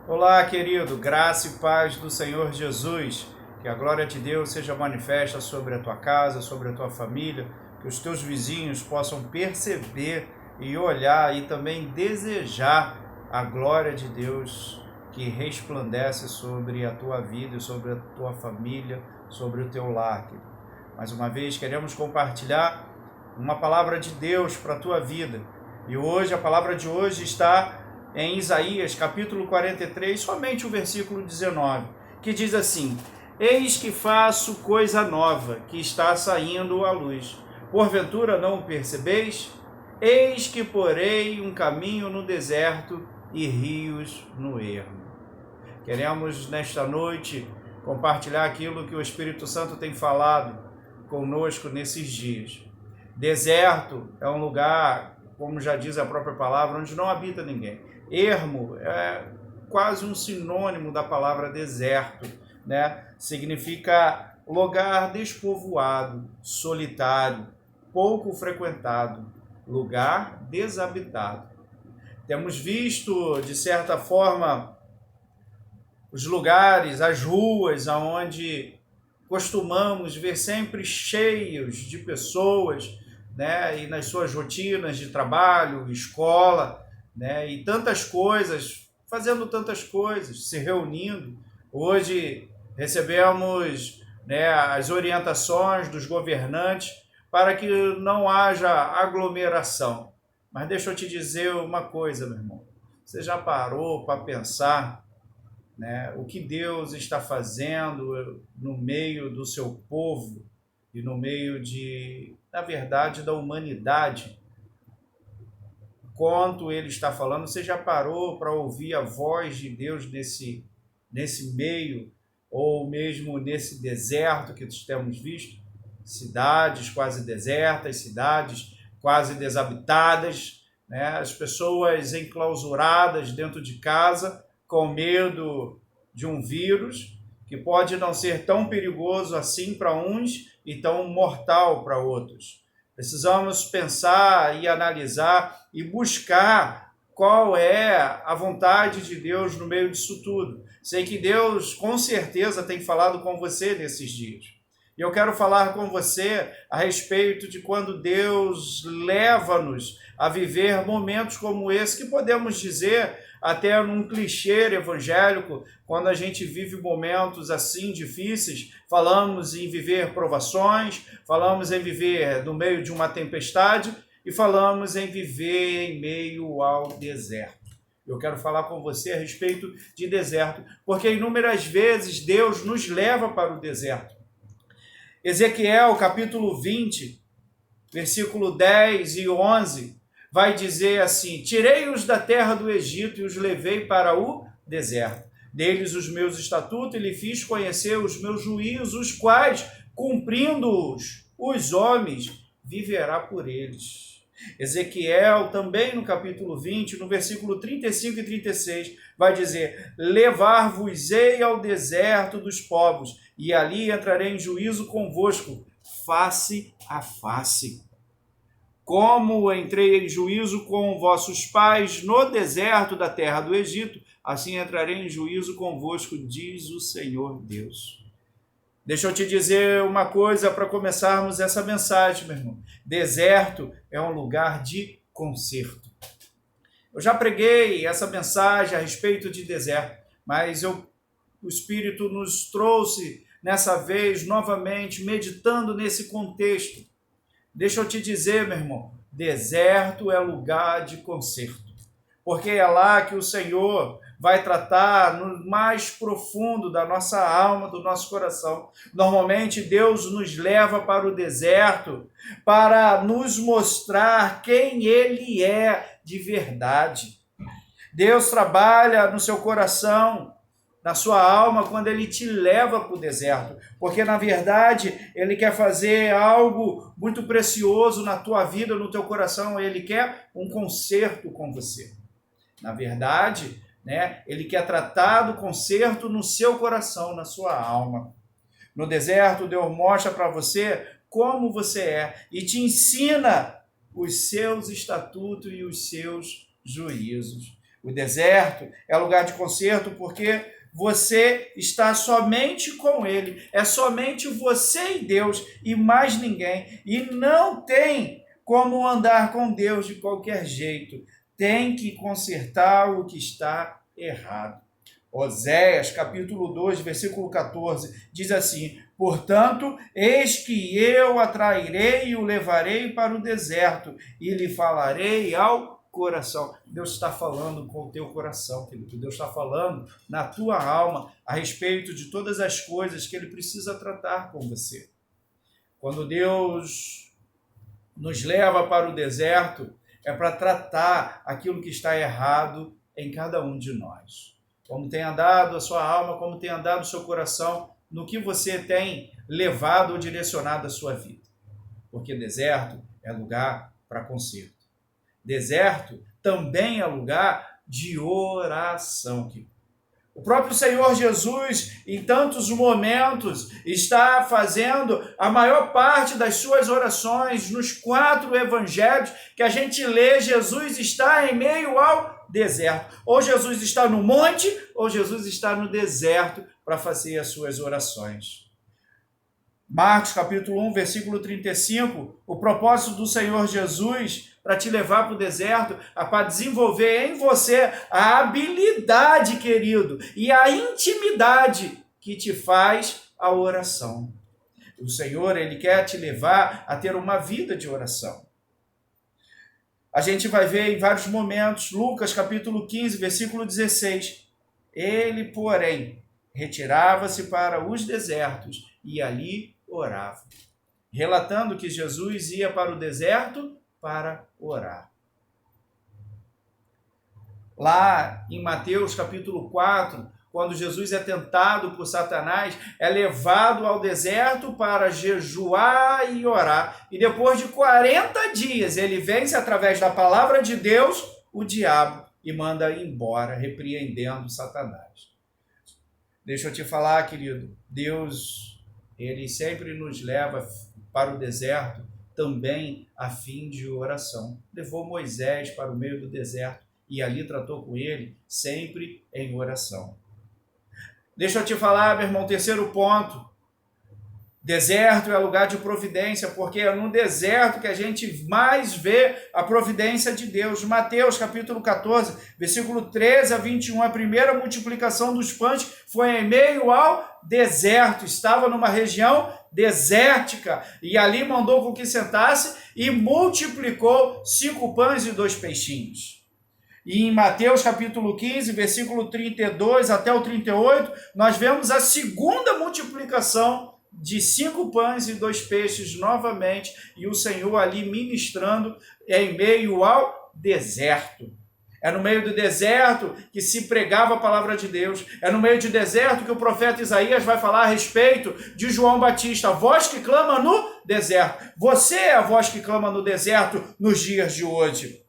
Olá, querido, graça e paz do Senhor Jesus, que a glória de Deus seja manifesta sobre a tua casa, sobre a tua família, que os teus vizinhos possam perceber e olhar e também desejar a glória de Deus que resplandece sobre a tua vida, sobre a tua família, sobre o teu lar. Mais uma vez, queremos compartilhar uma palavra de Deus para a tua vida. E hoje, a palavra de hoje está em Isaías, capítulo 43, somente o versículo 19, que diz assim: Eis que faço coisa nova, que está saindo à luz. Porventura não o percebeis? Eis que porei um caminho no deserto e rios no ermo. Queremos, nesta noite, compartilhar aquilo que o Espírito Santo tem falado conosco nesses dias. Deserto é um lugar, como já diz a própria palavra, onde não habita ninguém. Ermo é quase um sinônimo da palavra deserto, né? Significa lugar despovoado, solitário, pouco frequentado, lugar desabitado. Temos visto, de certa forma, os lugares, as ruas onde costumamos ver sempre cheios de pessoas, né? E nas suas rotinas de trabalho, escola, né? E tantas coisas, fazendo tantas coisas, se reunindo. Hoje recebemos, né, as orientações dos governantes para que não haja aglomeração. Mas deixa eu te dizer uma coisa, meu irmão. Você já parou para pensar, né, o que Deus está fazendo no meio do seu povo e no meio na verdade, da humanidade? Quanto ele está falando, você já parou para ouvir a voz de Deus nesse meio, ou mesmo nesse deserto que temos visto? Cidades quase desertas, cidades quase desabitadas, né? As pessoas enclausuradas dentro de casa, com medo de um vírus que pode não ser tão perigoso assim para uns e tão mortal para outros. Precisamos pensar e analisar e buscar qual é a vontade de Deus no meio disso tudo. Sei que Deus, com certeza, tem falado com você nesses dias. E eu quero falar com você a respeito de quando Deus leva-nos a viver momentos como esse, que podemos dizer até num clichê evangélico, quando a gente vive momentos assim difíceis, falamos em viver provações, falamos em viver no meio de uma tempestade e falamos em viver em meio ao deserto. Eu quero falar com você a respeito de deserto, porque inúmeras vezes Deus nos leva para o deserto. Ezequiel, capítulo 20, versículo 10 e 11, vai dizer assim: Tirei-os da terra do Egito e os levei para o deserto. Deles os meus estatutos e lhe fiz conhecer os meus juízos, os quais, cumprindo-os, os homens viverá por eles. Ezequiel, também no capítulo 20, no versículo 35 e 36, vai dizer: Levar-vos-ei ao deserto dos povos, e ali entrarei em juízo convosco, face a face. Como entrei em juízo com vossos pais no deserto da terra do Egito, assim entrarei em juízo convosco, diz o Senhor Deus. Deixa eu te dizer uma coisa para começarmos essa mensagem, meu irmão. Deserto é um lugar de conserto. Eu já preguei essa mensagem a respeito de deserto, mas o Espírito nos trouxe nessa vez novamente, meditando nesse contexto. Deixa eu te dizer, meu irmão, deserto é lugar de conserto, porque é lá que o Senhor vai tratar no mais profundo da nossa alma, do nosso coração. Normalmente Deus nos leva para o deserto para nos mostrar quem Ele é de verdade. Deus trabalha no seu coração, na sua alma, quando Ele te leva para o deserto, porque na verdade Ele quer fazer algo muito precioso na tua vida, no teu coração. Ele quer um conserto com você. Na verdade, né, Ele quer tratar do conserto no seu coração, na sua alma. No deserto, Deus mostra para você como você é e te ensina os seus estatutos e os seus juízos. O deserto é lugar de conserto porque você está somente com Ele. É somente você e Deus e mais ninguém. E não tem como andar com Deus de qualquer jeito. Tem que consertar o que está errado. Oséias, capítulo 2, versículo 14, diz assim: portanto, eis que eu atrairei e o levarei para o deserto, e lhe falarei ao coração. Deus está falando com o teu coração, querido. Deus está falando na tua alma a respeito de todas as coisas que Ele precisa tratar com você. Quando Deus nos leva para o deserto, é para tratar aquilo que está errado em cada um de nós. Como tem andado a sua alma, como tem andado o seu coração, no que você tem levado ou direcionado a sua vida. Porque deserto é lugar para conserto. Deserto também é lugar de oração. O próprio Senhor Jesus, em tantos momentos, está fazendo a maior parte das suas orações nos 4 evangelhos que a gente lê. Jesus está em meio ao deserto. Ou Jesus está no monte, ou Jesus está no deserto para fazer as suas orações. Marcos capítulo 1, versículo 35, o propósito do Senhor Jesus para te levar para o deserto é para desenvolver em você a habilidade, querido, e a intimidade que te faz a oração. O Senhor, Ele quer te levar a ter uma vida de oração. A gente vai ver em vários momentos, Lucas capítulo 15, versículo 16, ele, porém, retirava-se para os desertos e ali orava, relatando que Jesus ia para o deserto para orar. Lá em Mateus capítulo 4, quando Jesus é tentado por Satanás, é levado ao deserto para jejuar e orar. E depois de 40 dias, ele vence através da palavra de Deus o diabo e manda embora, repreendendo Satanás. Deixa eu te falar, querido, Deus, Ele sempre nos leva para o deserto também a fim de oração. Levou Moisés para o meio do deserto e ali tratou com ele sempre em oração. Deixa eu te falar, meu irmão, terceiro ponto. Deserto é lugar de providência, porque é no deserto que a gente mais vê a providência de Deus. Mateus capítulo 14, versículo 13 a 21, a primeira multiplicação dos pães foi em meio ao deserto. Estava numa região desértica e ali mandou com que sentasse e multiplicou 5 pães e 2 peixinhos. E em Mateus capítulo 15, versículo 32 até o 38, nós vemos a segunda multiplicação de 5 pães e 2 peixes novamente, e o Senhor ali ministrando em meio ao deserto. É no meio do deserto que se pregava a palavra de Deus. É no meio do deserto que o profeta Isaías vai falar a respeito de João Batista, a voz que clama no deserto. Você é a voz que clama no deserto nos dias de hoje.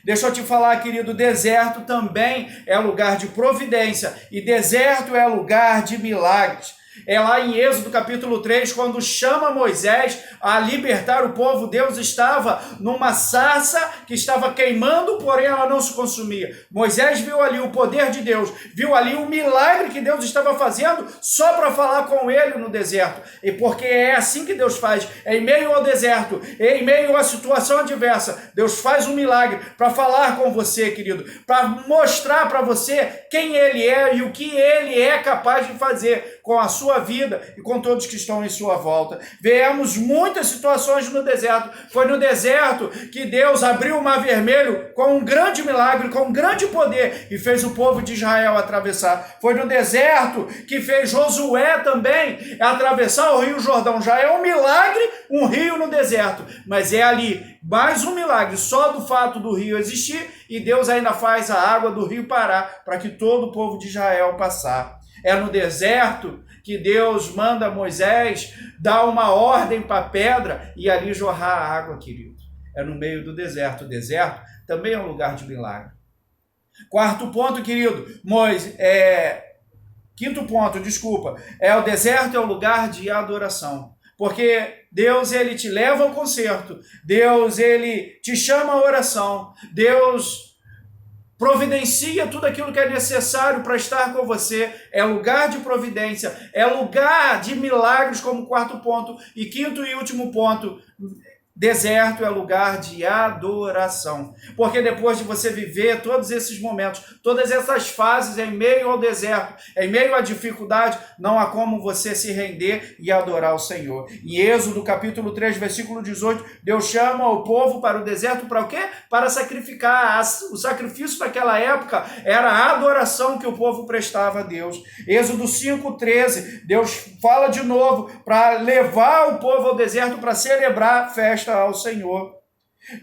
Deixa eu te falar, querido, deserto também é lugar de providência e deserto é lugar de milagres. É lá em Êxodo capítulo 3, quando chama Moisés a libertar o povo, Deus estava numa sarça que estava queimando, porém ela não se consumia. Moisés viu ali o poder de Deus, viu ali o milagre que Deus estava fazendo só para falar com ele no deserto. E porque é assim que Deus faz, em meio ao deserto, em meio à situação adversa, Deus faz um milagre para falar com você, querido, para mostrar para você quem Ele é e o que Ele é capaz de fazer com a sua vida e com todos que estão em sua volta. Vemos muitas situações no deserto. Foi no deserto que Deus abriu o Mar Vermelho com um grande milagre, com um grande poder e fez o povo de Israel atravessar. Foi no deserto que fez Josué também atravessar o Rio Jordão. Já é um milagre, um rio no deserto, mas é ali mais um milagre só do fato do rio existir e Deus ainda faz a água do rio parar para que todo o povo de Israel passar. É no deserto que Deus manda Moisés dar uma ordem para a pedra e ali jorrar a água, querido. É no meio do deserto. O deserto também é um lugar de milagre. Quarto ponto, querido, quinto ponto, desculpa, o deserto é o lugar de adoração. Porque Deus, Ele te leva ao concerto. Deus, Ele te chama à oração. Deus providencia tudo aquilo que é necessário para estar com você, é lugar de providência, é lugar de milagres como quarto ponto, e quinto e último ponto, deserto é lugar de adoração, porque depois de você viver todos esses momentos, todas essas fases em meio ao deserto, em meio à dificuldade, não há como você se render e adorar o Senhor. Em Êxodo capítulo 3, versículo 18, Deus chama o povo para o deserto para o quê? Para sacrificar. O sacrifício naquela época era a adoração que o povo prestava a Deus. Êxodo 5:13, Deus fala de novo para levar o povo ao deserto para celebrar a festa ao Senhor.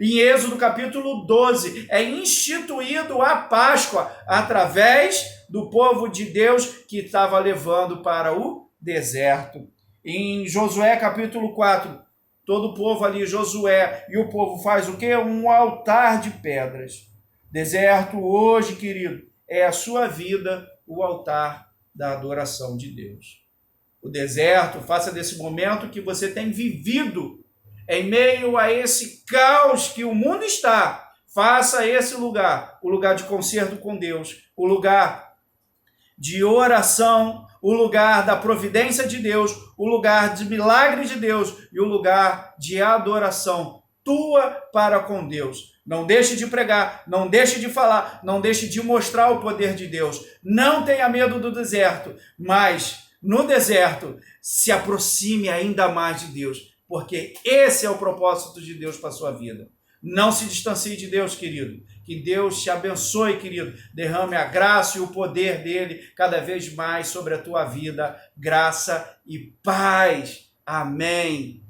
Em Êxodo capítulo 12, é instituído a Páscoa através do povo de Deus que estava levando para o deserto. Em Josué capítulo 4, todo o povo ali, Josué, e o povo faz o quê? Um altar de pedras. Deserto hoje, querido, é a sua vida, o altar da adoração de Deus. O deserto, faça desse momento que você tem vivido em meio a esse caos que o mundo está, faça esse lugar, o lugar de concerto com Deus, o lugar de oração, o lugar da providência de Deus, o lugar de milagre de Deus e o lugar de adoração tua para com Deus. Não deixe de pregar, não deixe de falar, não deixe de mostrar o poder de Deus. Não tenha medo do deserto, mas no deserto se aproxime ainda mais de Deus, porque esse é o propósito de Deus para a sua vida. Não se distancie de Deus, querido. Que Deus te abençoe, querido. Derrame a graça e o poder dele cada vez mais sobre a tua vida. Graça e paz. Amém.